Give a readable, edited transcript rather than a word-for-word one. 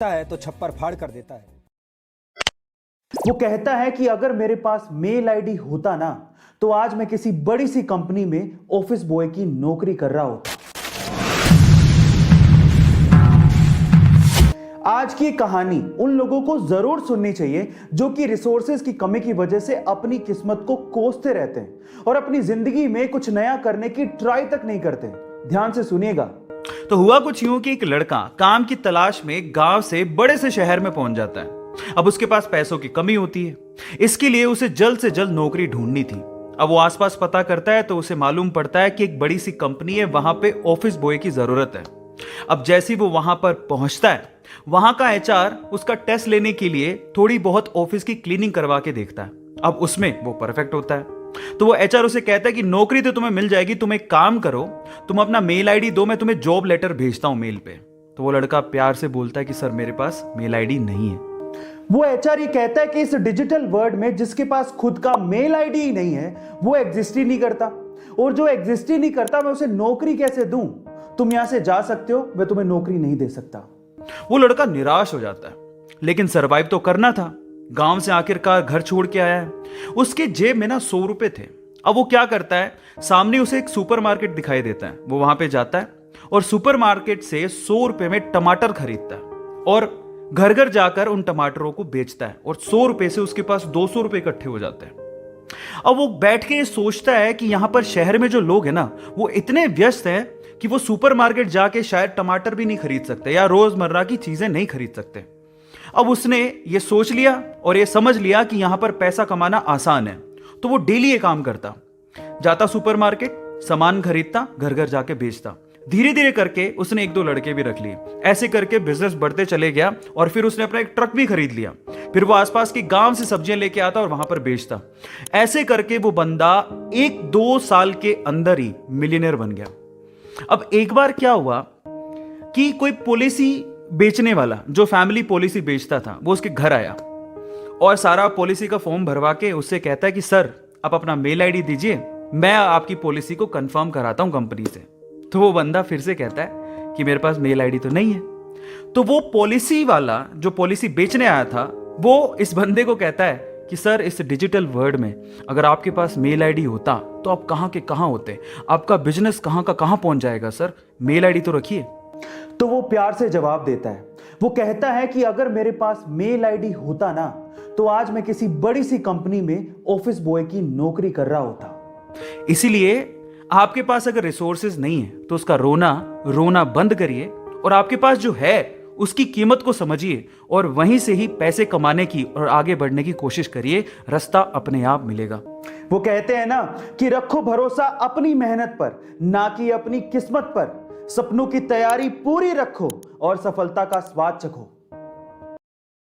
है तो छप्पर फाड़ कर देता है। वो कहता है कि अगर मेरे पास मेल आईडी होता ना तो आज मैं किसी बड़ी सी कंपनी में ऑफिस बॉय की नौकरी कर रहा होता। आज की कहानी उन लोगों को जरूर सुननी चाहिए जो कि रिसोर्सेज की कमी की वजह से अपनी किस्मत को कोसते रहते हैं और अपनी जिंदगी में कुछ नया करने की ट्राई तक नहीं करते। ध्यान से सुनिएगा। तो हुआ कुछ यूं कि एक लड़का काम की तलाश में गांव से बड़े से शहर में पहुंच जाता है। अब उसके पास पैसों की कमी होती है, इसके लिए उसे जल्द से जल्द नौकरी ढूंढनी थी। अब वो आसपास पता करता है तो उसे मालूम पड़ता है कि एक बड़ी सी कंपनी है, वहां पे ऑफिस बॉय की जरूरत है। अब जैसे ही वो वहां पर पहुंचता है, वहां का एचआर उसका टेस्ट लेने के लिए थोड़ी बहुत ऑफिस की क्लीनिंग करवा के देखता है। अब उसमें वो परफेक्ट होता है, तो वो एचआर उसे कहता है कि नौकरी तो तुम्हें मिल जाएगी, तुम एक काम करो, तुम अपना मेल आईडी दो, मैं तुम्हें जॉब लेटर भेजता हूं मेल पे। तो वो लड़का प्यार से बोलता है कि सर मेरे पास मेल आईडी नहीं है। वो एचआर ये कहता है कि इस डिजिटल वर्ल्ड में जिसके पास खुद का मेल आईडी ही नहीं है वो एग्जिस्ट ही नहीं करता, और जो एग्जिस्ट ही नहीं करता मैं उसे नौकरी कैसे दूं? तुम यहां से जा सकते हो, मैं तुम्हें नौकरी नहीं दे सकता। वो लड़का निराश हो जाता है, लेकिन सरवाइव तो करना था। गांव से आखिरकार घर छोड़ के आया है, उसके जेब में ना 100 रुपए थे। अब वो क्या करता है, सामने उसे एक सुपरमार्केट दिखाई देता है, वो वहां पे जाता है और सुपरमार्केट से 100 रुपए में टमाटर खरीदता है और घर घर जाकर उन टमाटरों को बेचता है और 100 रुपए से उसके पास 200 रुपए इकट्ठे हो जाते हैं। अब वो बैठ के सोचता है कि यहां पर शहर में जो लोग हैं ना वो इतने व्यस्त हैं कि वो सुपरमार्केट जाके शायद टमाटर भी नहीं खरीद सकते या रोजमर्रा की चीजें नहीं खरीद सकते। अब उसने ये सोच लिया और ये समझ लिया कि यहां पर पैसा कमाना आसान है, तो वो डेली ये काम करता, जाता सुपरमार्केट, सामान खरीदता, घर घर जाके बेचता। धीरे धीरे करके उसने 1-2 लड़के भी रख लिए। ऐसे करके बिजनेस बढ़ते चले गया और फिर उसने अपना एक ट्रक भी खरीद लिया। फिर वो आसपास के गांव से सब्जियां लेके आता और वहां पर बेचता। ऐसे करके वो बंदा 1-2 साल के अंदर ही मिलियनर बन गया। अब एक बार क्या हुआ कि कोई पॉलिसी बेचने वाला जो फैमिली पॉलिसी बेचता था वो उसके घर आया और सारा पॉलिसी का फॉर्म भरवा के उससे कहता है कि सर आप अपना मेल आईडी दीजिए, मैं आपकी पॉलिसी को कंफर्म कराता हूं कंपनी से। तो वो बंदा फिर से कहता है कि मेरे पास मेल आईडी तो नहीं है। तो वो पॉलिसी वाला जो पॉलिसी बेचने आया था वो इस बंदे को कहता है कि सर इस डिजिटल वर्ल्ड में अगर आपके पास मेल आईडी होता तो आप कहां के कहां होते, आपका बिजनेस कहां का कहां पहुंच जाएगा, सर मेल आईडी तो रखिए। तो वो प्यार से जवाब देता है, वो कहता है कि अगर मेरे पास मेल आईडी होता ना तो आज मैं किसी बड़ी सी कंपनी में ऑफिस बॉय की नौकरी कर रहा होता। इसीलिए आपके पास अगर रिसोर्सेज नहीं है तो उसका रोना बंद करिए और आपके पास जो है उसकी कीमत को समझिए और वहीं से ही पैसे कमाने की और आगे बढ़ने की कोशिश करिए, रास्ता अपने आप मिलेगा। वो कहते हैं ना कि रखो भरोसा अपनी मेहनत पर, ना कि अपनी किस्मत पर। सपनों की तैयारी पूरी रखो और सफलता का स्वाद चखो।